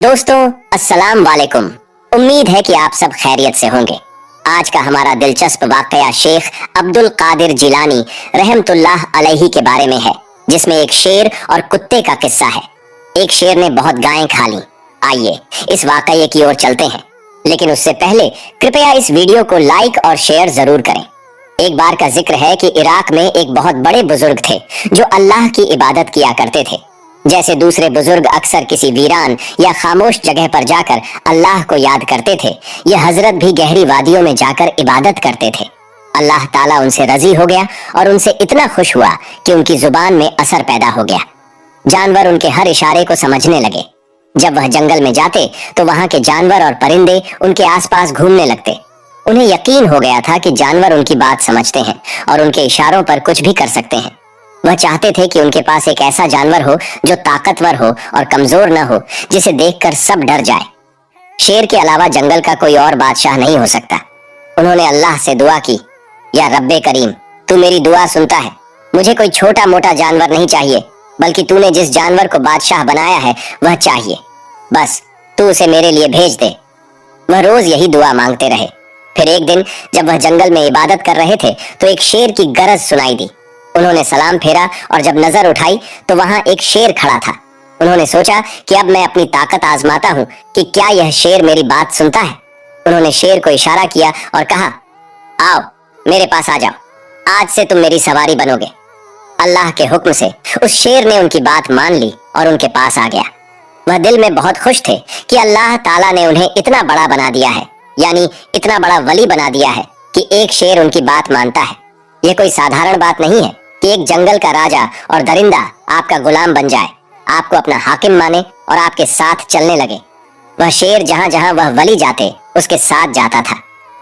दोस्तों अस्सलाम वालेकुम। उम्मीद है कि आप सब खैरियत से होंगे। आज का हमारा दिलचस्प वाकया शेख अब्दुल कादिर जिलानी रहमतुल्लाह अलैहि के बारे में है, जिसमें एक शेर और कुत्ते का किस्सा है। एक शेर ने बहुत गायें खा ली। आइए इस वाकये की ओर चलते हैं, लेकिन उससे पहले कृपया इस वीडियो को लाइक और शेयर जरूर करें। एक बार का जिक्र है कि इराक में एक बहुत बड़े बुजुर्ग थे जो अल्लाह की इबादत किया करते थे। जैसे दूसरे बुजुर्ग अक्सर किसी वीरान या खामोश जगह पर जाकर अल्लाह को याद करते थे, ये हजरत भी गहरी वादियों में जाकर इबादत करते थे। अल्लाह ताला उनसे रजी हो गया और उनसे इतना खुश हुआ कि उनकी जुबान में असर पैदा हो गया। जानवर उनके हर इशारे को समझने लगे। जब वह जंगल में जाते तो वहां के जानवर और परिंदे उनके आसपास घूमने लगते। उन्हें यकीन हो गया था कि जानवर उनकी बात समझते हैं और उनके इशारों पर कुछ भी कर सकते हैं। वह चाहते थे कि उनके पास एक ऐसा जानवर हो जो ताकतवर हो और कमजोर न हो, जिसे देखकर सब डर जाए। शेर के अलावा जंगल का कोई और बादशाह नहीं हो सकता। उन्होंने अल्लाह से दुआ की, या रब्बे करीम, तू मेरी दुआ सुनता है। मुझे कोई छोटा मोटा जानवर नहीं चाहिए, बल्कि तूने जिस जानवर को बादशाह बनाया है वह चाहिए। बस तू उसे मेरे लिए भेज दे। वह रोज यही दुआ मांगते रहे। फिर एक दिन जब वह जंगल में इबादत कर रहे थे तो एक शेर की गरज सुनाई दी। उन्होंने सलाम फेरा और जब नजर उठाई तो वहां एक शेर खड़ा था। उन्होंने सोचा कि अब मैं अपनी ताकत आजमाता हूँ कि क्या यह शेर मेरी बात सुनता है। उन्होंने शेर को इशारा किया और कहा, आओ मेरे पास आ जाओ, आज से तुम मेरी सवारी बनोगे। अल्लाह के हुक्म से उस शेर ने उनकी बात मान ली और उनके पास आ गया। वह दिल में बहुत खुश थे कि अल्लाह ताला ने उन्हें इतना बड़ा बना दिया है, यानी इतना बड़ा वली बना दिया है कि एक शेर उनकी बात मानता है। यह कोई साधारण बात नहीं है कि एक जंगल का राजा और दरिंदा आपका गुलाम बन जाए, आपको अपना हाकिम माने और आपके साथ चलने लगे। वह शेर जहां जहां वह वली जाते उसके साथ जाता था।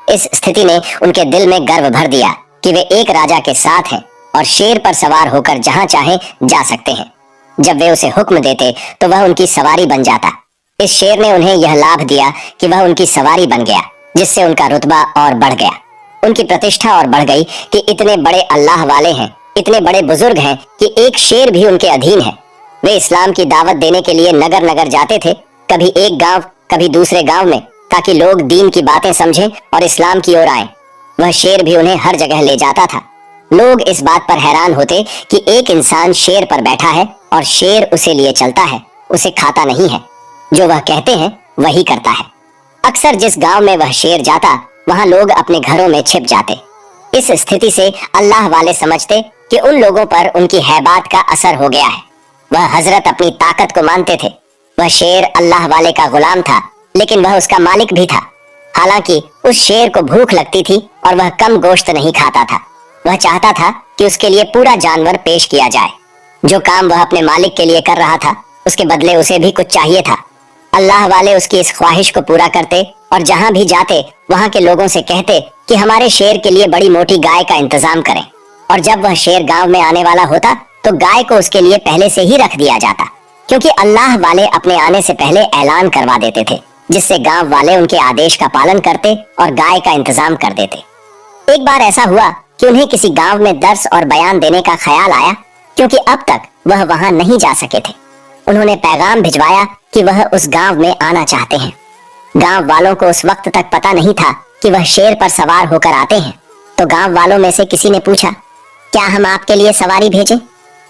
इस स्थिति ने उनके दिल में गर्व भर दिया कि वे एक राजा के साथ हैं और शेर पर सवार होकर जहां चाहे जा सकते हैं। जब वे उसे हुक्म देते तो वह उनकी सवारी बन जाता। इस शेर ने उन्हें यह लाभ दिया कि वह उनकी सवारी बन गया, जिससे उनका रुतबा और बढ़ गया। उनकी प्रतिष्ठा और बढ़ गई कि इतने बड़े अल्लाह वाले हैं, इतने बड़े बुजुर्ग हैं कि एक शेर भी उनके अधीन है। वे इस्लाम की दावत देने के लिए नगर नगर जाते थे, कभी एक गांव कभी दूसरे गांव में, ताकि लोग दीन की बातें समझें और इस्लाम की ओर आए। वह शेर भी उन्हें हर जगह ले जाता था। लोग इस बात पर हैरान होते कि एक इंसान शेर पर बैठा है और शेर उसे लिए चलता है, उसे खाता नहीं है। जो वह कहते हैं वही करता है। अक्सर जिस गांव में वह शेर जाता वहां लोग अपने घरों में छिप जाते। इस स्थिति से अल्लाह वाले समझते कि उन लोगों पर उनकी हैबात का असर हो गया है। वह हजरत अपनी ताकत को मानते थे। वह शेर अल्लाह वाले का गुलाम था, लेकिन वह उसका मालिक भी था। हालांकि उस शेर को भूख लगती थी और वह कम गोश्त नहीं खाता था। वह चाहता था कि उसके लिए पूरा जानवर पेश किया जाए। जो काम वह अपने मालिक के लिए कर रहा था उसके बदले उसे भी कुछ चाहिए था। अल्लाह वाले उसकी इस ख्वाहिश को पूरा करते और जहां भी जाते वहां के लोगों से कहते कि हमारे शेर के लिए बड़ी मोटी गाय का इंतजाम करें। और जब वह शेर गांव में आने वाला होता तो गाय को उसके लिए पहले से ही रख दिया जाता, क्योंकि अल्लाह वाले अपने आने से पहले ऐलान करवा देते थे, जिससे गांव वाले उनके आदेश का पालन करते और गाय का इंतजाम कर देते। एक बार ऐसा हुआ कि उन्हें किसी गांव में दर्स और बयान देने का ख्याल आया, क्योंकि अब तक वह वहां नहीं जा सके थे। उन्होंने पैगाम भिजवाया कि वह उस गांव में आना चाहते हैं। गांव वालों को उस वक्त तक पता नहीं था कि वह शेर पर सवार होकर आते हैं। तो गांव वालों में से किसी ने पूछा, क्या हम आपके लिए सवारी भेजें?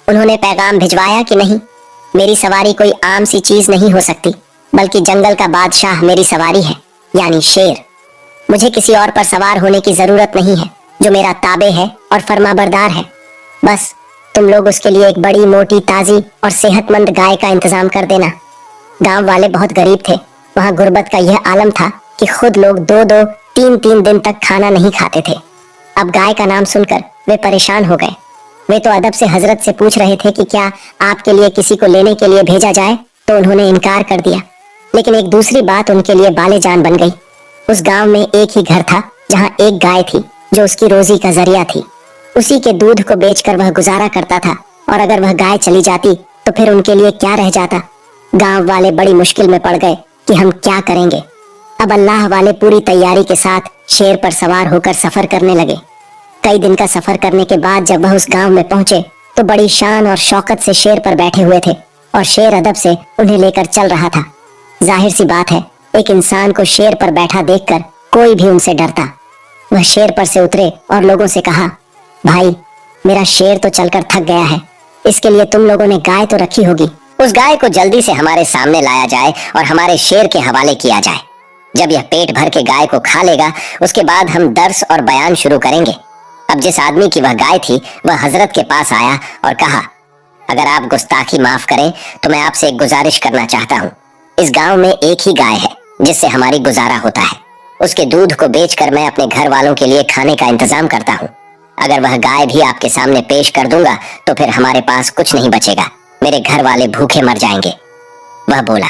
उन्होंने पैगाम भिजवाया कि नहीं, मेरी सवारी कोई आम सी चीज नहीं हो सकती, बल्कि जंगल का बादशाह मेरी सवारी है, यानी शेर। मुझे किसी और पर सवार होने की जरूरत नहीं है, जो मेरा ताबे है और फर्माबरदार है। बस तुम लोग उसके लिए एक बड़ी मोटी ताजी और सेहतमंद गाय का इंतजाम कर देना। गांव वाले बहुत गरीब थे। वहां गुर्बत का यह आलम था कि खुद लोग 2-2, 3-3 दिन तक खाना नहीं खाते थे। अब गाय का नाम सुनकर वे परेशान हो गए। वे तो अदब से हजरत से पूछ रहे थे कि क्या आपके लिए किसी को लेने के लिए भेजा जाए, तो उन्होंने इनकार कर दिया। लेकिन एक दूसरी बात उनके लिए बाले जान बन गई। उस गांव में एक ही घर था जहां एक गाय थी जो उसकी रोजी का जरिया थी। उसी के दूध को बेचकर वह गुजारा करता था, और अगर वह गाय चली जाती तो फिर उनके लिए क्या रह जाता। गांव वाले बड़ी मुश्किल में पड़ गए कि हम क्या करेंगे। अब अल्लाह वाले पूरी तैयारी के साथ शेर पर सवार होकर सफर करने लगे। कई दिन का सफर करने के बाद जब वह उस गांव में पहुंचे तो बड़ी शान और शौकत से शेर पर बैठे हुए थे और शेर अदब से उन्हें लेकर चल रहा था। जाहिर सी बात है, एक इंसान को शेर पर बैठा देखकर कोई भी उनसे डरता। वह शेर पर से उतरे और लोगों से कहा, भाई मेरा शेर तो चलकर थक गया है, इसके लिए तुम लोगों ने गाय तो रखी होगी, उस गाय को जल्दी से हमारे सामने लाया जाए और हमारे शेर के हवाले किया जाए। जब यह पेट भर के गाय को खा लेगा, उसके बाद हम दर्स और बयान शुरू करेंगे। अब जिस आदमी की वह गाय थी, वह हजरत के पास आया और कहा, अगर आप गुस्ताखी माफ करें तो मैं आपसे एक गुजारिश करना चाहता हूँ। इस गांव में एक ही गाय है जिससे हमारी गुजारा होता है। उसके दूध को बेचकर मैं अपने घर वालों के लिए खाने का इंतजाम करता हूँ। अगर वह गाय भी आपके सामने पेश कर दूंगा तो फिर हमारे पास कुछ नहीं बचेगा, मेरे घर वाले भूखे मर जाएंगे। वह बोला,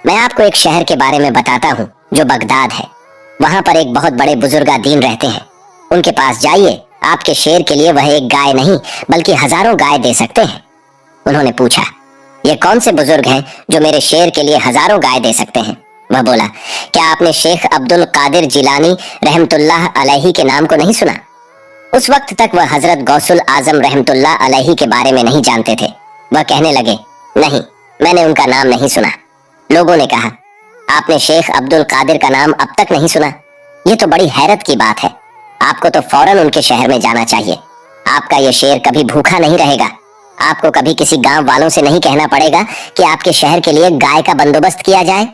मैं आपको एक शहर के बारे में बताता हूँ जो बगदाद है। वहां पर एक बहुत बड़े बुजुर्ग दीन रहते हैं। उनके पास जाइए, आपके शेर के लिए वह एक गाय नहीं बल्कि हजारों गाय दे सकते हैं। उन्होंने पूछा, ये कौन से बुजुर्ग हैं जो मेरे शेर के लिए हजारों गाय दे सकते हैं? वह बोला, क्या आपने शेख अब्दुल कादिर जिलानी रहमतुल्लाह अलैहि के नाम को नहीं सुना? उस वक्त तक वह हजरत गौसुल आजम रहमतुल्लाह अलैहि के बारे में नहीं जानते थे। वह कहने लगे, नहीं, मैंने उनका नाम नहीं सुना। लोगों ने कहा, आपने शेख अब्दुल कादिर का नाम अब तक नहीं सुना? ये तो बड़ी हैरत की बात है। आपको तो फौरन उनके शहर में जाना चाहिए। आपका ये शेर कभी भूखा नहीं रहेगा। आपको कभी किसी गांव वालों से नहीं कहना पड़ेगा कि आपके शहर के लिए गाय का बंदोबस्त किया जाए।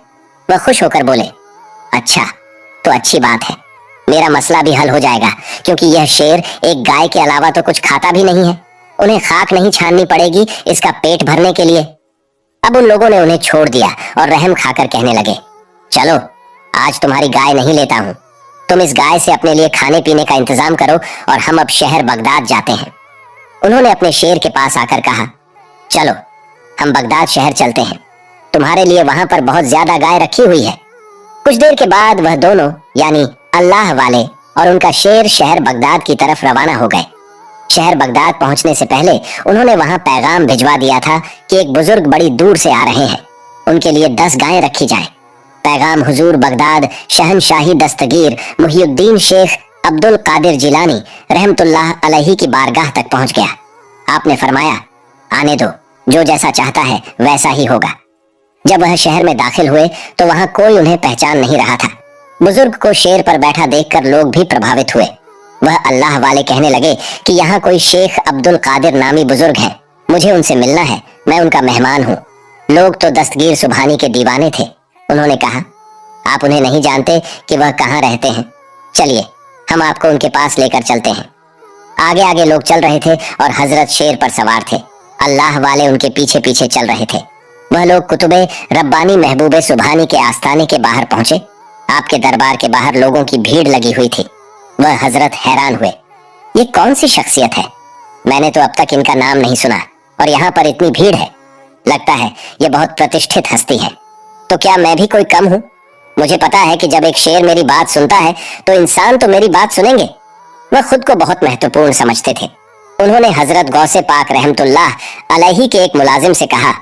वह खुश होकर बोले, अच्छा, तो अच्छी बात है, मेरा मसला भी हल हो जाएगा, क्योंकि यह शेर एक गाय के अलावा तो कुछ खाता भी नहीं है। उन्हें खाक नहीं छाननी पड़ेगी इसका पेट भरने के लिए। अब उन लोगों ने उन्हें छोड़ दिया और रहम खाकर कहने लगे, चलो आज तुम्हारी गाय नहीं लेता हूँ, तुम इस गाय से अपने लिए खाने पीने का इंतजाम करो और हम अब शहर बगदाद जाते हैं। उन्होंने अपने शेर के पास आकर कहा, चलो हम बगदाद शहर चलते हैं, तुम्हारे लिए वहां पर बहुत ज्यादा गाय रखी हुई है। कुछ देर के बाद वह दोनों यानी अल्लाह वाले और उनका शेर शहर बगदाद की तरफ रवाना हो गए। शहर बगदाद पहुंचने से पहले उन्होंने वहां पैगाम भिजवा दिया था कि एक बुजुर्ग बड़ी दूर से आ रहे हैं, उनके लिए 10 गायें रखी जाएं। पैगाम हुजूर बगदाद शहनशाही दस्तगीर मुहियुद्दीन शेख अब्दुल कादिर जिलानी रहमतुल्लाह अलैहि की बारगाह तक पहुंच गया। आपने फरमाया, आने दो, जो जैसा चाहता है वैसा ही होगा। जब वह शहर में दाखिल हुए तो वहां कोई उन्हें पहचान नहीं रहा था। बुजुर्ग को शेर पर बैठा देखकर लोग भी प्रभावित हुए। वह अल्लाह वाले कहने लगे कि यहाँ कोई शेख अब्दुल कादिर नामी बुजुर्ग है, मुझे उनसे मिलना है, मैं उनका मेहमान हूँ। लोग तो दस्तगीर सुबहानी के दीवाने थे। उन्होंने कहा, आप उन्हें नहीं जानते कि वह कहाँ रहते हैं, चलिए हम आपको उनके पास लेकर चलते हैं। आगे आगे लोग चल रहे थे और हजरत शेर पर सवार थे। अल्लाह वाले उनके पीछे पीछे चल रहे थे। वह लोग कुतुबे रब्बानी महबूबे सुबहानी के आस्थाने के बाहर पहुंचे। आपके दरबार के बाहर लोगों की भीड़ लगी हुई थी। वह हजरत हैरान हुए, ये कौन सी शख्सियत है? मैंने तो अब तक इनका नाम नहीं सुना और यहाँ पर इतनी भीड़ है। लगता है ये बहुत प्रतिष्ठित हस्ती है। तो क्या मैं भी कोई कम हूँ? मुझे पता है कि जब एक शेर मेरी बात सुनता है तो इंसान तो मेरी बात सुनेंगे। वह खुद को बहुत महत्वपूर्ण समझते थे। उन्होंने हजरत गौसे पाक रहमतुल्लाह अलैहि के एक मुलाजिम से कहा,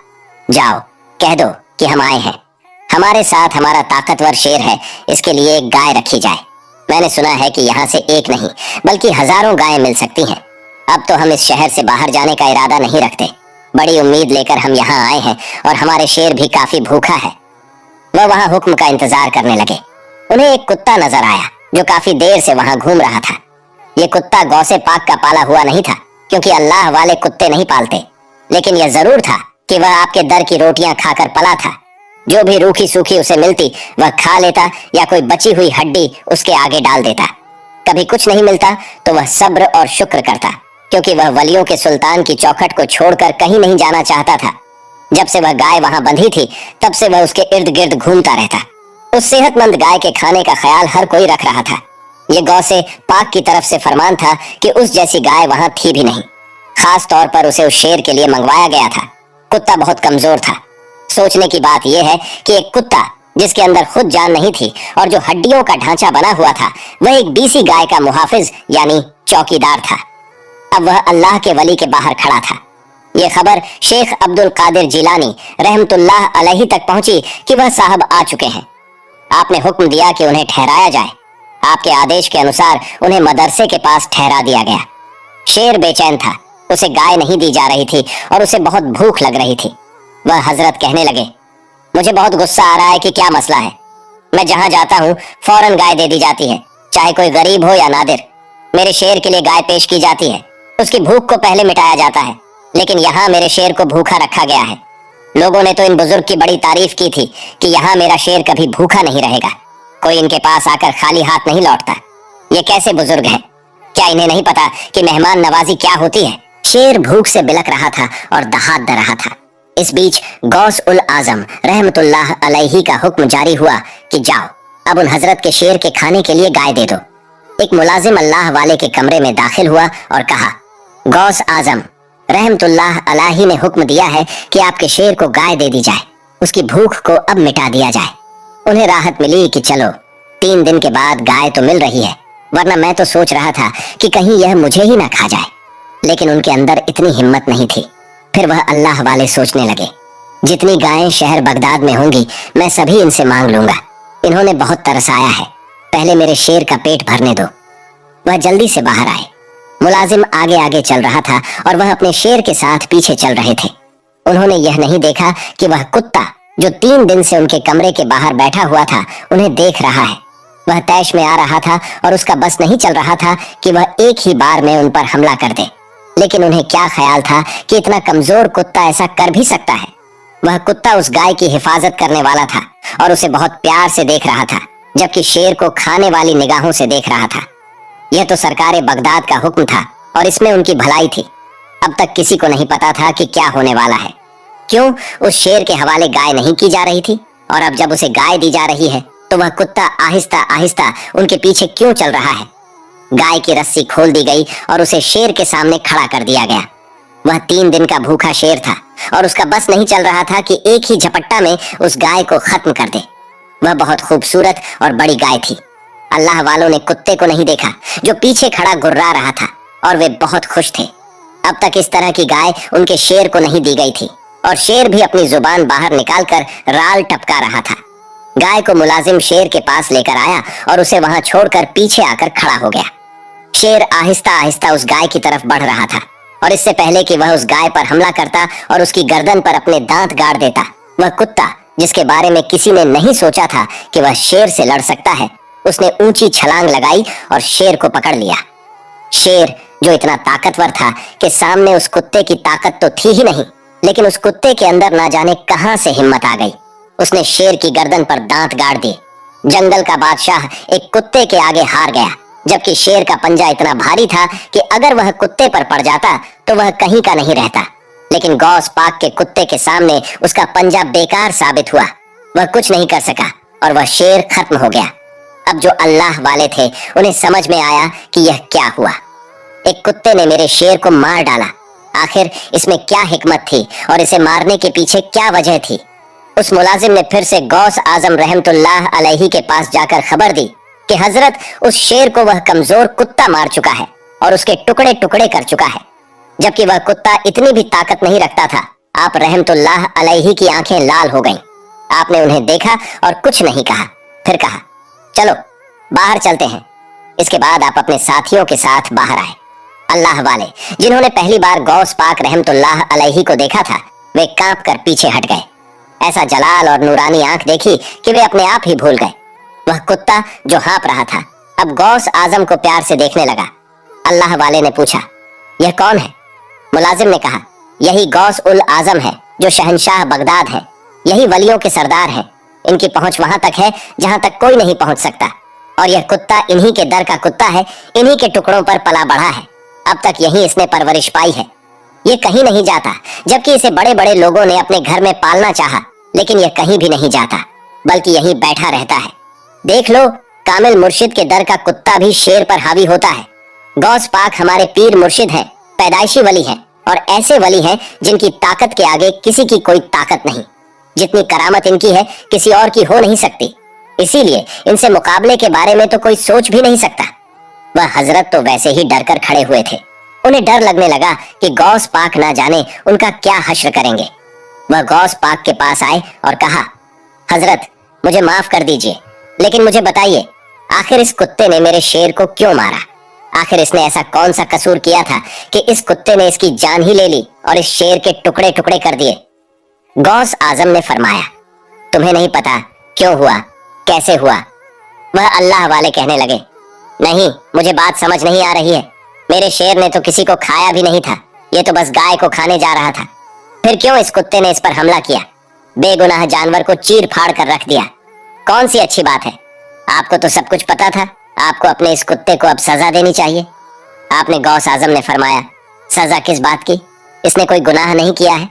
जाओ कह दो कि हम आए हैं, हमारे साथ हमारा ताकतवर शेर है, इसके लिए एक गाय रखी जाए। मैंने सुना है कि यहाँ से एक नहीं बल्कि हजारों गायें मिल सकती हैं। अब तो हम इस शहर से बाहर जाने का इरादा नहीं रखते, बड़ी उम्मीद लेकर हम यहाँ आए हैं और हमारे शेर भी काफी भूखा है। वह वहाँ हुक्म का इंतजार करने लगे। उन्हें एक कुत्ता नजर आया जो काफी देर से वहाँ घूम रहा था। ये कुत्ता गौसे पाक का पाला हुआ नहीं था, क्योंकि अल्लाह वाले कुत्ते नहीं पालते, लेकिन यह जरूर था कि वह आपके दर की रोटियां खाकर पला था। जो भी रूखी सूखी उसे मिलती वह खा लेता या कोई बची हुई हड्डी उसके आगे डाल देता। कभी कुछ नहीं मिलता तो वह सब्र और शुक्र करता, क्योंकि वह वलियों के सुल्तान की चौखट को छोड़कर कहीं नहीं जाना चाहता था। जब से वह गाय वहां बंधी थी तब से वह उसके इर्द गिर्द घूमता रहता। उस सेहतमंद गाय के खाने का ख्याल हर कोई रख रहा था। ये गौसे पाक की तरफ से फरमान था कि उस जैसी गाय वहां थी भी नहीं। खास तौर पर उसे उस शेर के लिए मंगवाया गया था। कुत्ता बहुत कमजोर था। सोचने की बात यह है कि एक कुत्ता जिसके अंदर खुद जान नहीं थी और जो हड्डियों का ढांचा बना हुआ था, वह एक बीसी गाय का मुहाफिज यानी चौकीदार था। अब वह अल्लाह के वली के बाहर खड़ा था। यह खबर शेख अब्दुल कादिर जिलानी रहमतुल्लाह अलैहि तक पहुंची कि वह साहब आ चुके हैं। आपने हुक्म दिया कि उन्हें ठहराया जाए। आपके आदेश के अनुसार उन्हें मदरसे के पास ठहरा दिया गया। शेर बेचैन था, उसे गाय नहीं दी जा रही थी और उसे बहुत भूख लग रही थी। वह हजरत कहने लगे, मुझे बहुत गुस्सा आ रहा है कि क्या मसला है। मैं जहां जाता हूं फौरन गाय दे दी जाती है, चाहे कोई गरीब हो या नादिर। मेरे शेर के लिए गाय पेश की जाती है, उसकी भूख को पहले मिटाया जाता है, लेकिन यहाँ मेरे शेर को भूखा रखा गया है। लोगों ने तो इन बुजुर्ग की बड़ी तारीफ की थी कि यहाँ मेरा शेर कभी भूखा नहीं रहेगा, कोई इनके पास आकर खाली हाथ नहीं लौटता। ये कैसे बुजुर्ग हैं? क्या इन्हें नहीं पता कि मेहमान नवाजी क्या होती है? शेर भूख से बिलक रहा था और दहाड़ दे रहा था। इस बीच गौस उल आजम रहमतुल्लाह अलैहि का हुक्म जारी हुआ कि जाओ, अब उन हजरत के शेर के खाने के लिए गाय दे दो। एक मुलाजिम अल्लाह वाले के कमरे में दाखिल हुआ और कहा, गौस आजम रहमतुल्लाह अलैहि ने हुक्म दिया है कि आपके शेर को गाय दे दी जाए, उसकी भूख को अब मिटा दिया जाए। उन्हें राहत मिली कि चलो 3 दिन के बाद गाय तो मिल रही है, वरना मैं तो सोच रहा था कि कहीं यह मुझे ही ना खा जाए। लेकिन उनके अंदर इतनी हिम्मत नहीं थी। फिर वह अल्लाह वाले सोचने लगे, जितनी गायें शहर बगदाद में होंगी मैं सभी इनसे मांग लूंगा। इन्होंने बहुत तरस आया है, पहले मेरे शेर का पेट भरने दो। वह जल्दी से बाहर आए। मुलाजिम आगे आगे चल रहा था और वह अपने शेर के साथ पीछे चल रहे थे। उन्होंने यह नहीं देखा कि वह कुत्ता जो 3 दिन से उनके कमरे के बाहर बैठा हुआ था उन्हें देख रहा है। वह तैश में आ रहा था और उसका बस नहीं चल रहा था कि वह एक ही बार में उन पर हमला कर दे। लेकिन उन्हें क्या ख्याल था कि इतना कमजोर कुत्ता ऐसा कर भी सकता है। वह कुत्ता उस गाय की हिफाजत करने वाला था और उसे बहुत प्यार से देख रहा था, जबकि शेर को खाने वाली निगाहों से देख रहा था। यह तो सरकारे बगदाद का हुक्म था और इसमें उनकी भलाई थी। अब तक किसी को नहीं पता था कि क्या होने वाला है। क्यों उस शेर के हवाले गाय नहीं की जा रही थी, और अब जब उसे गाय दी जा रही है तो वह कुत्ता आहिस्ता आहिस्ता उनके पीछे क्यों चल रहा है? गाय की रस्सी खोल दी गई और उसे शेर के सामने खड़ा कर दिया गया। वह 3 दिन का भूखा शेर था और उसका बस नहीं चल रहा था कि एक ही झपट्टा में उस गाय को खत्म कर दे। वह बहुत खूबसूरत और बड़ी गाय थी। अल्लाह वालों ने कुत्ते को नहीं देखा जो पीछे खड़ा गुर्रा रहा था, और वे बहुत खुश थे। अब तक इस तरह की गाय उनके शेर को नहीं दी गई थी, और शेर भी अपनी जुबान बाहर निकालकर राल टपका रहा था। गाय को मुलाजिम शेर के पास लेकर आया और उसे वहां छोड़कर पीछे आकर खड़ा हो गया। शेर आहिस्ता आहिस्ता उस गाय की तरफ बढ़ रहा था, और इससे पहले कि वह उस गाय पर हमला करता और उसकी गर्दन पर अपने दांत गाड़ देता, वह कुत्ता जिसके बारे में किसी ने नहीं सोचा था कि वह शेर से लड़ सकता है, उसने ऊंची छलांग लगाई और शेर को पकड़ लिया। शेर जो इतना ताकतवर था कि सामने उस कुत्ते की ताकत तो थी ही नहीं, लेकिन उस कुत्ते के अंदर ना जाने कहां से हिम्मत आ गई। उसने शेर की गर्दन पर दांत गाड़ दिए। जंगल का बादशाह एक कुत्ते के आगे हार गया, जबकि शेर का पंजा इतना भारी था कि अगर वह कुत्ते पर पड़ जाता तो वह कहीं का नहीं रहता। लेकिन गौस पाक के कुत्ते के सामने उसका पंजा बेकार साबित हुआ। वह कुछ नहीं कर सका और वह शेर खत्म हो गया। अब जो अल्लाह वाले थे उन्हें समझ में आया कि यह क्या हुआ। एक कुत्ते ने मेरे शेर को मार डाला। आखिर इसमें क्या हिकमत थी और इसे मारने के पीछे क्या वजह थी? उस मुलाजिम ने फिर से गौस आजम रहमतुल्लाह अलैहि के पास जाकर खबर दी कि हजरत उस शेर को वह कमजोर कुत्ता मार चुका है और उसके टुकड़े टुकड़े कर चुका है, जबकि वह कुत्ता इतनी भी ताकत नहीं रखता था। आप रहमतुल्लाह अलैहि की आंखें लाल हो गईं। आपने उन्हें देखा और कुछ नहीं कहा। फिर कहा, चलो बाहर चलते हैं। इसके बाद आप अपने साथियों के साथ बाहर आए। अल्लाह वाले जिन्होंने पहली बार गौस पाक रहमतुल्लाह अलैहि को देखा था, वे कांप कर पीछे हट गए। ऐसा जलाल और नूरानी आंख देखी कि वे अपने आप ही भूल गए। वह कुत्ता जो हाँप रहा था अब गौस आजम को प्यार से देखने लगा। अल्लाह वाले ने पूछा, यह कौन है? मुलाजिम ने कहा, यही गौस उल आजम है जो शहंशाह बगदाद है। यही वलियों के सरदार हैं। इनकी पहुंच वहां तक है जहां तक कोई नहीं पहुंच सकता, और यह कुत्ता इन्हीं के दर का कुत्ता है, इन्हीं के टुकड़ों पर पला बढ़ा है। अब तक यही इसने परवरिश पाई है। ये कहीं नहीं जाता, जबकि इसे बड़े बड़े लोगों ने अपने घर में पालना चाहा, लेकिन यह कहीं भी नहीं जाता, बल्कि यहीं बैठा रहता है। देख लो, कामिल मुर्शिद के दर का कुत्ता भी शेर पर हावी होता है। गौस पाक हमारे पीर मुर्शिद हैं, पैदाइशी वली हैं, और ऐसे वली हैं जिनकी ताकत के आगे किसी की कोई ताकत नहीं। जितनी करामत इनकी है किसी और की हो नहीं सकती, इसीलिए इनसे मुकाबले के बारे में तो कोई सोच भी नहीं सकता। वह हजरत तो वैसे ही डर कर खड़े हुए थे। उन्हें डर लगने लगा कि गौस पाक ना जाने उनका क्या हश्र करेंगे। वह गौस पाक के पास आए और कहा, हजरत मुझे माफ कर दीजिए, लेकिन मुझे बताइए आखिर इस कुत्ते ने मेरे शेर को क्यों मारा? आखिर इसने ऐसा कौन सा कसूर किया था कि इस कुत्ते ने इसकी जान ही ले ली और इस शेर के टुकड़े टुकड़े कर दिए? गौस आजम ने फरमाया, तुम्हें नहीं पता क्यों हुआ, कैसे हुआ। वह अल्लाह वाले कहने लगे, नहीं, मुझे बात समझ नहीं आ रही है। मेरे शेर ने तो किसी को खाया भी नहीं था, ये तो बस गाय को खाने जा रहा था। फिर क्यों इस कुत्ते ने इस पर हमला किया? बेगुनाह जानवर को चीर फाड़ कर रख दिया। कौन सी अच्छी बात है? आपको तो सब कुछ पता था। आपको अपने इस कुत्ते को अब सजा देनी चाहिए। आपने गौस आजम ने फरमाया, सजा किस बात की? इसने कोई गुनाह नहीं किया है।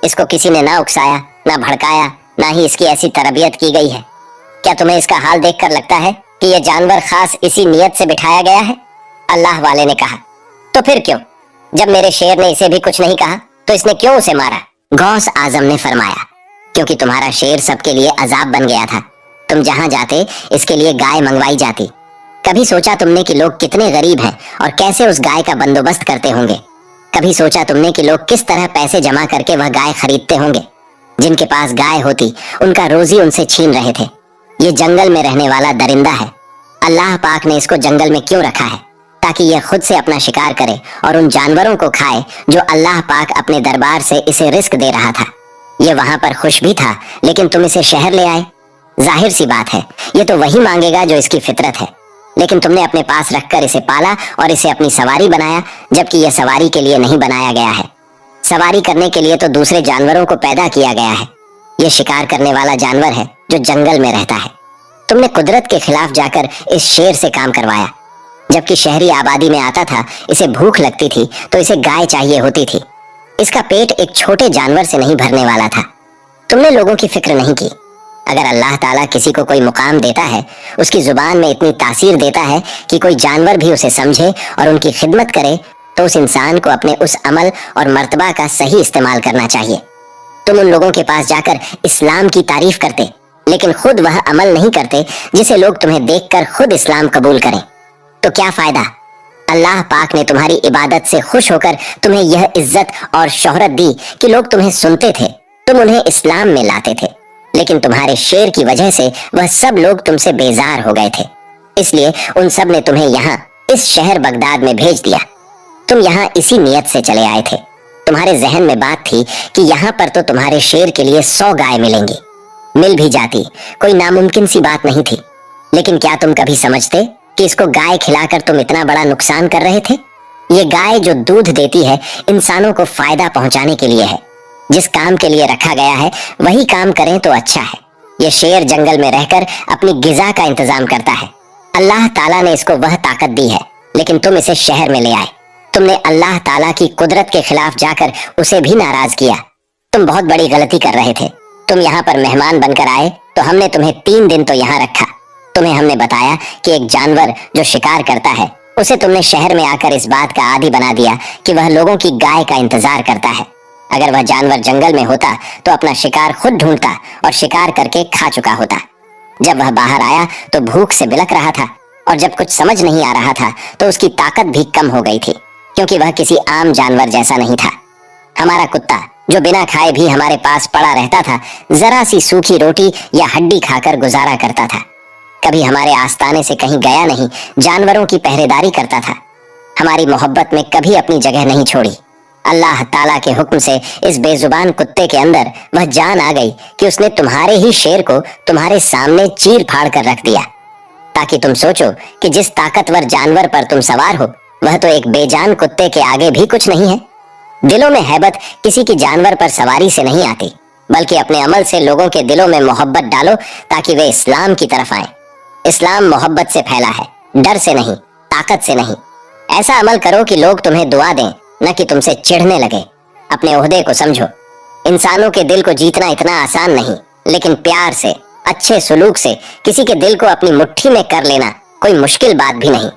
इसको किसी ने ना उकसाया, ना भड़काया, ना ही इसकी ऐसी तरबियत की गई है। क्या तुम्हें इसका हाल देखकर लगता है कि यह जानवर खास इसी नियत से बिठाया गया है? अल्लाह वाले ने कहा, तो फिर क्यों? जब मेरे शेर ने इसे भी कुछ नहीं कहा तो इसने क्यों उसे मारा? गौस आजम ने फरमाया, क्योंकि तुम्हारा शेर सबके लिए अजाब बन गया था। तुम जहां जाते इसके लिए गाय मंगवाई जाती। कभी सोचा तुमने कि लोग कितने गरीब हैं और कैसे उस गाय का बंदोबस्त करते होंगे? कभी सोचा तुमने कि लोग किस तरह पैसे जमा करके वह गाय खरीदते होंगे? जिनके पास गाय होती उनका रोजी उनसे छीन रहे थे। ये जंगल में रहने वाला दरिंदा है। अल्लाह पाक ने इसको जंगल में क्यों रखा है? ताकि यह खुद से अपना शिकार करे और उन जानवरों को खाए जो अल्लाह पाक अपने दरबार से इसे रिस्क दे रहा था। ये वहां पर खुश भी था, लेकिन तुम इसे शहर ले आए। जाहिर सी बात है, ये तो वही मांगेगा जो इसकी फितरत है। लेकिन तुमने अपने पास रखकर इसे पाला और इसे अपनी सवारी बनाया, जबकि यह सवारी के लिए नहीं बनाया गया है। सवारी करने के लिए तो दूसरे जानवरों को पैदा किया गया है। यह शिकार करने वाला जानवर है जो जंगल में रहता है। तुमने कुदरत के खिलाफ जाकर इस शेर से काम करवाया। जबकि शहरी आबादी में आता था, इसे भूख लगती थी तो इसे गाय चाहिए होती थी। इसका पेट एक छोटे जानवर से नहीं भरने वाला था। तुमने लोगों की फिक्र नहीं की। अगर अल्लाह ताला किसी को कोई मुकाम देता है, उसकी जुबान में इतनी तासीर देता है कि कोई जानवर भी उसे समझे और उनकी खिदमत करे, तो उस इंसान को अपने उस अमल और मर्तबा का सही इस्तेमाल करना चाहिए। तुम उन लोगों के पास जाकर इस्लाम की तारीफ करते, लेकिन खुद वह अमल नहीं करते जिसे लोग तुम्हें देखकर खुद इस्लाम कबूल करें। तो क्या फायदा? अल्लाह पाक ने तुम्हारी इबादत से खुश होकर तुम्हें यह इज्जत और शोहरत दी कि लोग तुम्हें सुनते थे, तुम उन्हें इस्लाम में लाते थे। लेकिन तुम्हारे शेर की वजह से वह सब लोग तुमसे बेजार हो गए थे। इसलिए उन सब ने तुम्हें यहाँ इस शहर बगदाद में भेज दिया। तुम यहाँ इसी नियत से चले आए थे। तुम्हारे जहन में बात थी कि यहाँ पर तो तुम्हारे शेर के लिए 100 गाय मिलेंगी। मिल भी जाती, कोई नामुमकिन सी बात नहीं थी। लेकिन क्या तुम कभी समझते कि इसको गाय खिलाकर तुम इतना बड़ा नुकसान कर रहे थे? ये गाय जो दूध देती है, इंसानों को फायदा पहुंचाने के लिए है। जिस काम के लिए रखा गया है वही काम करें तो अच्छा है। ये शेर जंगल में रहकर अपनी गिजा का इंतजाम करता है। अल्लाह ताला ने इसको वह ताकत दी है, लेकिन तुम इसे शहर में ले आए। तुमने अल्लाह ताला की कुदरत के खिलाफ जाकर उसे भी नाराज किया। तुम बहुत बड़ी गलती कर रहे थे। तुम यहाँ पर मेहमान बनकर आए तो हमने तुम्हें 3 दिन तो यहाँ रखा। तुम्हें हमने बताया कि एक जानवर जो शिकार करता है, उसे तुमने शहर में आकर इस बात का आदी बना दिया कि वह लोगों की गाय का इंतजार करता है। अगर वह जानवर जंगल में होता तो अपना शिकार खुद ढूंढता और शिकार करके खा चुका होता। जब वह बाहर आया तो भूख से बिलख रहा था, और जब कुछ समझ नहीं आ रहा था तो उसकी ताकत भी कम हो गई थी, क्योंकि वह किसी आम जानवर जैसा नहीं था। हमारा कुत्ता जो बिना खाए भी हमारे पास पड़ा रहता था, जरा सी सूखी रोटी या हड्डी खाकर गुजारा करता था। कभी हमारे आस्ताने से कहीं गया नहीं, जानवरों की पहरेदारी करता था। हमारी मोहब्बत में कभी अपनी जगह नहीं छोड़ी। अल्लाह ताला के हुक्म से इस बेजुबान कुत्ते के अंदर वह जान आ गई कि उसने तुम्हारे ही शेर को तुम्हारे सामने चीर फाड़ कर रख दिया, ताकि तुम सोचो कि जिस ताकतवर जानवर पर तुम सवार हो, वह तो एक बेजान कुत्ते के आगे भी कुछ नहीं है। दिलों में हैबत किसी की जानवर पर सवारी से नहीं आती, बल्कि अपने अमल से लोगों के दिलों में मोहब्बत डालो ताकि वे इस्लाम की तरफ आए। इस्लाम मोहब्बत से फैला है, डर से नहीं, ताकत से नहीं। ऐसा अमल करो कि लोग तुम्हें दुआ दें, न कि तुमसे चिढ़ने लगे। अपने ओहदे को समझो। इंसानों के दिल को जीतना इतना आसान नहीं, लेकिन प्यार से, अच्छे सुलूक से किसी के दिल को अपनी मुट्ठी में कर लेना कोई मुश्किल बात भी नहीं।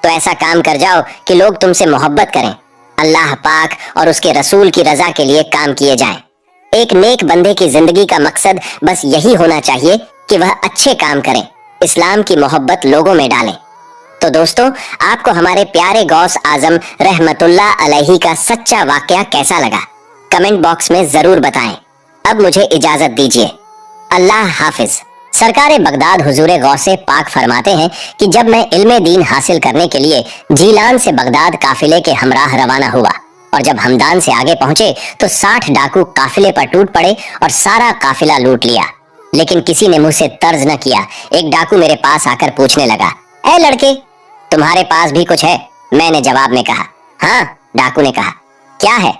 तो ऐसा काम कर जाओ कि लोग तुमसे मोहब्बत करें, अल्लाह पाक और उसके रसूल की रजा के लिए काम किए जाएं। एक नेक बंदे की जिंदगी का मकसद बस यही होना चाहिए कि वह अच्छे काम करे, इस्लाम की मोहब्बत लोगों में डाले। तो दोस्तों, आपको हमारे प्यारे गौस आजम रहमतुल्लाह अलैहि का सच्चा वाकया कैसा लगा? कमेंट बॉक्स में जरूर बताएं। अब मुझे इजाजत दीजिए। अल्लाह हाफिज। सरकारे बगदाद हुजूरे गौसे पाक फरमाते हैं कि जब मैं इल्मे दीन हासिल करने के लिए जीलान से बगदाद काफिले के हमराह रवाना हुआ, और जब हमदान से आगे पहुंचे तो 60 डाकू काफिले पर टूट पड़े और सारा काफिला लूट लिया। लेकिन किसी ने मुझसे तर्ज न किया। एक डाकू मेरे पास आकर पूछने लगा, ऐ लड़के, तुम्हारे पास भी कुछ है? मैंने जवाब में कहा, हाँ। डाकू ने कहा, क्या है?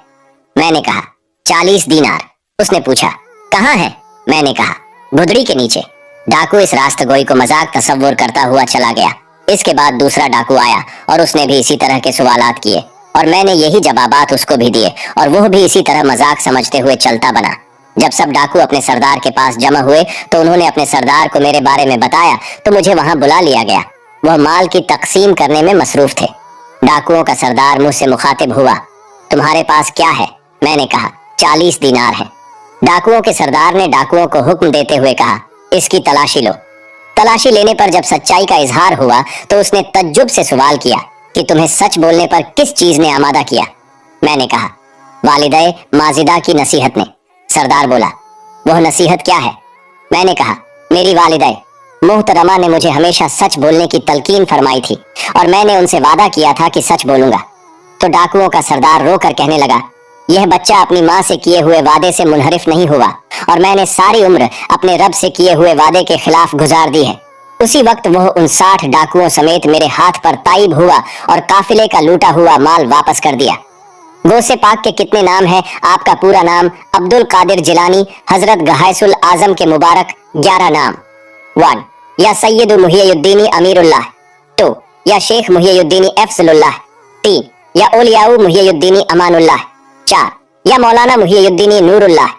मैंने कहा, 40 दीनार। उसने पूछा, कहाँ है? मैंने कहा, गुदड़ी के नीचे। डाकू इस रास्तगोई को मजाक तस्वुर करता हुआ चला गया। इसके बाद दूसरा डाकू आया और उसने भी इसी तरह के सवालात किए और मैंने यही जवाबात उसको भी दिए और वह भी इसी तरह मजाक समझते हुए चलता बना। जब सब डाकू अपने सरदार के पास जमा हुए तो उन्होंने अपने सरदार को मेरे बारे में बताया तो मुझे वहां बुला लिया गया। वह माल की तकसीम करने में मसरूफ थे। डाकुओं का सरदार मुझसे मुखातिब हुआ, तुम्हारे पास क्या है? मैंने कहा, 40 दीनार है। डाकुओं के सरदार ने डाकुओं को हुक्म देते हुए कहा, इसकी तलाशी लो। तलाशी लेने पर जब सच्चाई का इजहार हुआ तो उसने तज्जुब से सवाल किया कि तुम्हें सच बोलने पर किस चीज ने आमादा किया? मैंने कहा, वालिदे माजिदा की नसीहत ने। सरदार बोला, वह नसीहत क्या है? मैंने कहा, मेरी वालिदा मोहतरमा ने मुझे हमेशा सच बोलने की तलकीन फरमाई थी और मैंने उनसे वादा किया था कि सच बोलूंगा। तो डाकुओं का सरदार रोकर कहने लगा, यह बच्चा अपनी माँ से किए हुए वादे से मुनहरिफ नहीं हुआ और मैंने सारी उम्र अपने रब से किए हुए वादे के खिलाफ गुजार दी है। उसी वक्त वह उन 60 डाकुओं समेत मेरे हाथ पर ताइब हुआ और काफिले का लूटा हुआ माल वापस कर दिया। गौसे पाक के कितने नाम हैं? आपका पूरा नाम अब्दुल कादिर जिलानी हजरत गहायसुल आजम के मुबारक 11 नाम। 1 या सैयद मुहियुद्दीनी अमीरुल्लाह। 2 या शेख मुहियुद्दीनी अफजलुल्लाह। 3 या औलियाउ मुहियुद्दीनी अमानुल्लाह। 4 या मौलाना मुहियुद्दीनी नूरुल्लाह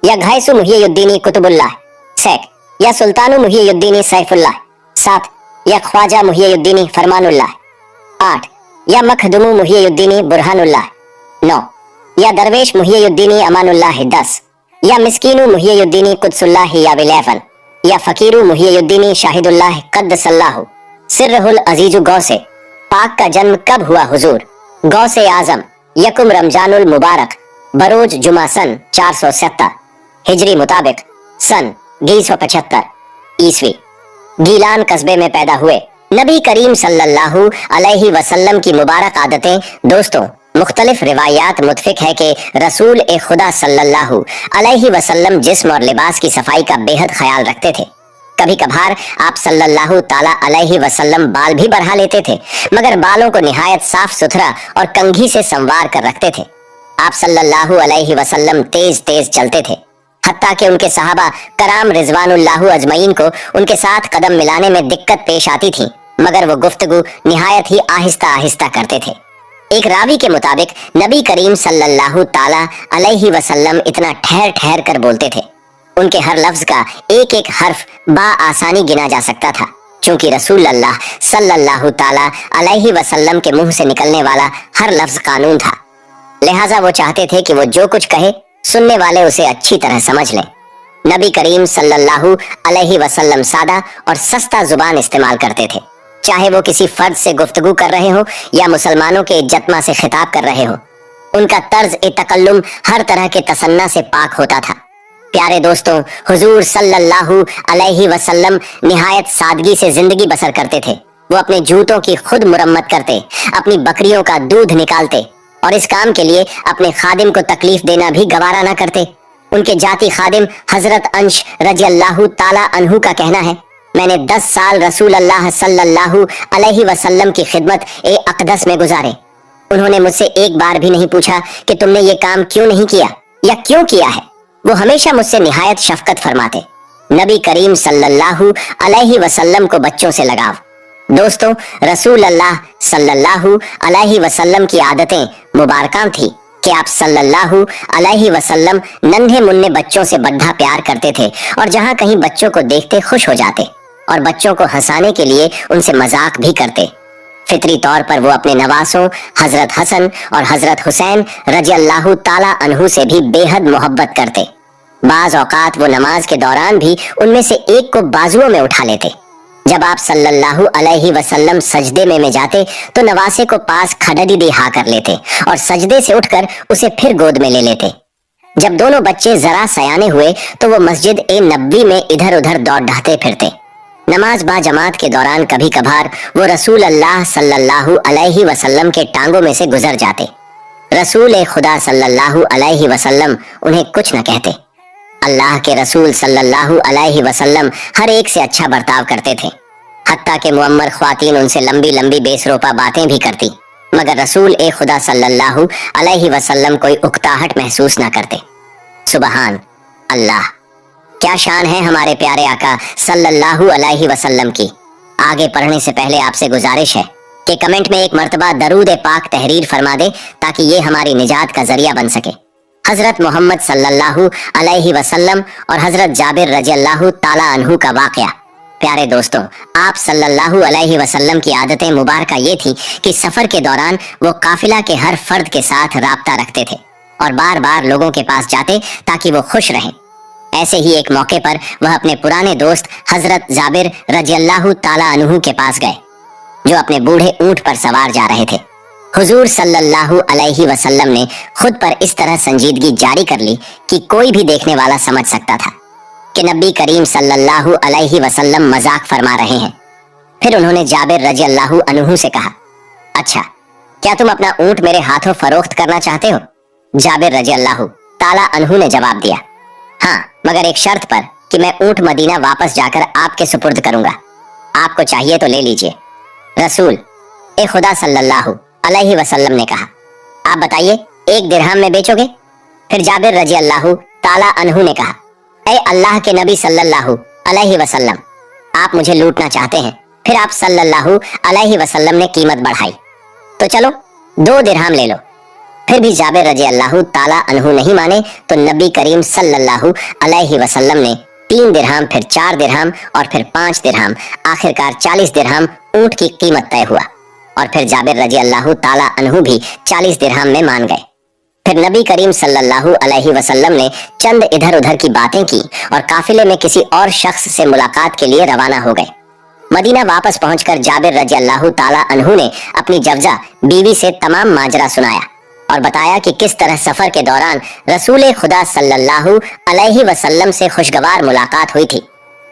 या घायसु मुहियुद्दीनी कुतुबुल्लाह। 6 या सुल्तानु मुहियुद्दीनी सैफुल्लाह। 7 या ख्वाजा मुहियुद्दीनी फरमानुल्लाह। 8 या मखदुमु मुहियुद्दीनी बुरहानुल्लाह। 9 या दरवेश मुहियुद्दीनी अमानुल्लाह। 10 या मिस्कीनु मुहियुद्दीनी कुदसुल्लाह या विलैफन या फकीरू मुहियुद्दीनी शाहिदुल्लाह कद्दसल्लाहु सिर्रुल अजीजु। गौसे पाक का जन्म कब हुआ हुजूर? गौसे आजम यकुम रमजानुल मुबारक बरोज जुमा सन 470 हिजरी मुताबिक सन 1175 ईस्वी गीलान कस्बे में पैदा हुए। नबी करीम सल्लल्लाहु अलैहि वसल्लम की मुबारक आदतें। दोस्तों, मुख्तलिफ रिवायात मुतफिक है कि रसूल ए खुदा सल्लल्लाहु अलैहि वसल्लम जिस्म और लिबास की सफाई का बेहद ख्याल रखते थे। कभी कभार आप सल्लल्लाहु ताला अलैहि वसल्लम बाल भी बढ़ा लेते थे, मगर बालों को निहायत साफ सुथरा और कंघी से संवार कर रखते थे। आप सल्लल्लाहु अलैहि वसल्लम तेज तेज चलते थे, हत्ता कि उनके सहाबा कराम रिजवानुल्लाहु अजमईन को उनके साथ कदम मिलाने में दिक्कत पेश आती थी, मगर वो गुफ्तगू निहायत ही आहिस्ता आहिस्ता करते थे। एक रावी के मुताबिक नबी करीम सल्लल्लाहु ताला अलैहि वसल्लम इतना ठहर ठहर कर बोलते थे, उनके हर लफ्ज का एक एक हर्फ आसानी गिना जा सकता था, क्योंकि रसूल अल्लाह सल्लल्लाहु ताला अलैहि वसल्लम के मुंह से निकलने वाला हर लफ्ज कानून था। लिहाजा वो चाहते थे कि वो जो कुछ कहे सुनने वाले उसे अच्छी तरह समझ लें। नबी करीम सल्लल्लाहु अलैहि वसल्लम सादा और सस्ता जुबान इस्तेमाल करते थे, चाहे वो किसी फर्द से गुफ्तगू कर रहे हो या मुसलमानों के इज्जतमा से खिताब कर रहे हो। उनका तर्ज ए तकल्लुम हर तरह के तसन्ना से पाक होता था। प्यारे दोस्तों, हुजूर सल्लल्लाहु अलैहि वसल्लम निहायत सादगी से जिंदगी बसर करते थे। वो अपने जूतों की खुद मुरम्मत करते, अपनी बकरियों का दूध निकालते और इस काम के लिए अपने खादिम को तकलीफ देना भी गवारा न करते। उनके जाती खादिम हजरत अंश रज़ियल्लाहु ताला अन्हु का कहना है, मैंने 10 साल रसूल अल्लाह सल्लल्लाहु अलैहि वसल्लम की खिदमत ए अक़दस में गुजारे। उन्होंने मुझसे एक बार भी नहीं पूछा कि तुमने ये काम क्यों नहीं किया या क्यों किया है। वो हमेशा मुझसे निहायत शफकत फरमाते। नबी करीम सल्लल्लाहु अलैहि वसल्लम को बच्चों से लगाव। दोस्तों, रसूल अल्लाह सल्लल्लाहु अलैहि वसल्लम की आदतें मुबारकां थी कि आप सल्लल्लाहु अलैहि वसल्लम नन्हे मुन्ने बच्चों से बड़ा प्यार करते थे और जहां कहीं बच्चों को देखते खुश हो जाते और बच्चों को हंसाने के लिए उनसे मजाक भी करते। फितरी तौर पर वो अपने नवासों हजरत हसन और हजरत हुसैन रज़ियल्लाहु ताला अन्हु से भी बेहद मोहब्बत करते। बाज औकात वो नमाज के दौरान भी उनमें से एक को बाजुओं में उठा लेते। जब आप सल्लल्लाहु अलैहि वसल्लम सजदे में जाते तो नवासे को पास खड़डी हा कर लेते और सजदे से उठकर उसे फिर गोद में ले लेते। जब दोनों बच्चे जरा सयाने हुए तो वो मस्जिद ए नबवी में इधर उधर दौड़ ढाते फिरते। नमाज बा जमात के दौरान कभी कभार वो रसूल अल्लाह सल्लल्लाहु अलैहि वसल्लम के टांगों में से गुजर जाते। रसूल खुदा सल्लल्लाहु अलैहि वसल्लम उन्हें कुछ न कहते। अल्लाह के रसूल सल्लल्लाहु अलैहि वसल्लम हर एक से अच्छा बर्ताव करते थे, हत्ता कि मुअम्मर ख्वातीन उनसे लंबी लंबी बेसरोपा बातें भी करती, मगर रसूल ए खुदा सल्लल्लाहु अलैहि वसल्लम कोई उकताहट महसूस ना करते। सुबहान अल्लाह, क्या शान है हमारे प्यारे आका सल्लल्लाहु अलैहि वसल्लम की। आगे पढ़ने से पहले आपसे गुजारिश है कि कमेंट में एक मर्तबा दरूद पाक तहरीर फरमा दे, ताकि ये हमारी निजात का जरिया बन सके। हजरत मोहम्मद सल्लल्लाहु अलैहि वसल्लम और हजरत जाबिर रज़ियल्लाहु ताला अन्हु का वाकया। प्यारे दोस्तों, आप सल्लल्लाहु अलैहि वसल्लम की आदतें मुबारका ये थी कि सफर के दौरान वो काफिला के हर फर्द के साथ राब्ता रखते थे और बार बार लोगों के पास जाते ताकि वो खुश रहें। ऐसे ही एक मौके पर वह अपने पुराने दोस्त हजरत जाबिर रज़ियल्लाहु ताला अन्हु के पास गए, जो अपने बूढ़े ऊंट पर सवार जा रहे थे। हुजूर सल्लल्लाहु अलैहि वसल्लम ने खुद पर इस तरह संजीदगी जारी कर ली कि कोई भी देखने वाला समझ सकता था कि नबी करीम सल्लल्लाहु अलैहि वसल्लम मजाक फरमा रहे हैं। फिर उन्होंने जाबिर रज़ियल्लाहु अन्हु से कहा, अच्छा, क्या तुम अपना ऊंट मेरे हाथों फरोख्त करना चाहते हो? जाबिर रज़ियल्लाहु ताला अन्हु ने जवाब दिया, हाँ, मगर एक शर्त पर कि मैं ऊंट मदीना वापस जाकर आपके सुपुर्द करूंगा। आपको चाहिए तो ले लीजिए। रसूल ए खुदा सल्लल्लाहु अलैहि वसल्लम ने कहा, आप बताइए, 1 दिरहम में बेचोगे? फिर जाबिर रज़ियल्लाहु ताला अन्हु ने कहा, ऐ अल्लाह के नबी सल्लल्लाहु अलैहि वसल्लम, आप मुझे लूटना चाहते हैं। फिर आप सल्लल्लाहु अलैहि वसल्लम ने कीमत बढ़ाई, तो चलो 2 दिरहम ले लो। फिर भी जाबिर रज़ियल्लाहु ताला अन्हु नहीं माने तो नबी करीम सल्लल्लाहु अलैहि वसल्लम ने 3 दिरहम, फिर 4 दिरहम और फिर 5 दिरहम, आखिरकार 40 दिरहम ऊंट की कीमत तय हुआ और फिर जाबिर रज़ियल्लाहु ताला अन्हु भी 40 दिरहम में मान गए। फिर नबी करीम सल्लल्लाहु अलैहि वसल्लम ने चंद इधर उधर की बातें की और काफिले में किसी और शख्स से मुलाकात के लिए रवाना हो गए। मदीना वापस पहुंचकर जाबिर रज़ियल्लाहु ताला अन्हु ने अपनी जवजा बीवी से तमाम माजरा सुनाया और बताया कि किस तरह सफर के दौरान रसूल खुदा सल्लल्लाहु अलैहि वसल्लम से खुशगवार मुलाकात हुई थी।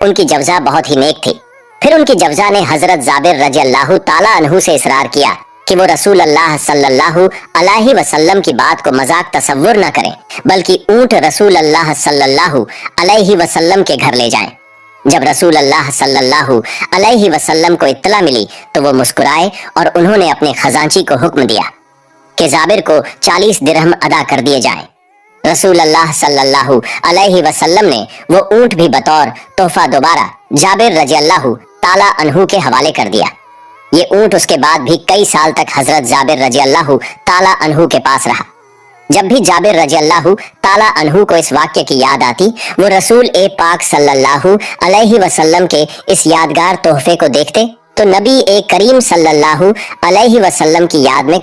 उनकी जवजा बहुत ही नेक थी। फिर उनकी जवजा ने हजरत जाबिर रज़ियल्लाहु ताला अन्हु से इसरार किया कि वो रसूल अल्लाह सल्लल्लाहु अलैहि वसल्लम की बात को मजाक तसव्वुर न करें, बल्कि ऊंट रसूल अल्लाह सल्लल्लाहु अलैहि वसल्लम के घर ले जाएं। जब रसूल अल्लाह सल्लल्लाहु अलैहि वसल्लम को इत्तला मिली तो वो मुस्कुराए और उन्होंने अपने खजांची को हुक्म दिया कि जाबिर को 40 दिरहम अदा कर दिए जाएं। रसूल अल्लाह सल्लल्लाहु अलैहि वसल्लम ने वो ऊंट भी बतौर तोहफा दोबारा जाबिर रज़ियल्लाहु ताला अन्हु के हवाले कर दिया। ये ऊंट उसके बाद भी कई साल तक हजरत जाबिर रज़ियल्लाहु ताला अन्हु के पास रहा। जब भी जाबिर रज़ियल्लाहु ताला अन्हु को इस वाक्य की याद आती, वो रसूल ए पाक सल्लल्लाहु अलैहि वसल्लम के इस यादगार तोहफे को देखते तो नबी ए करीम सल्लल्लाहु अलैहि वसल्लम की याद में